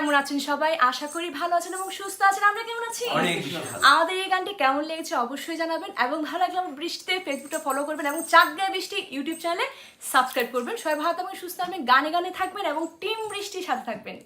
কেমন আছেন সবাই? আশা করি ভালো আছেন এবং সুস্থ আছেন। আমরা কেমন আছি? আমাদের এই গানটি কেমন লেগেছে অবশ্যই জানাবেন এবং ভালো লাগলে আমার বৃষ্টিতে ফেসবুকটা ফলো করবেন এবং চাঁদগাঁয়ে বৃষ্টি ইউটিউব চ্যানেলে সাবস্ক্রাইব করবেন। সবাই ভালো থাকবেন, সুস্থ থাকবেন, গানে গানে থাকবেন এবং টিম বৃষ্টির সাথে থাকবেন।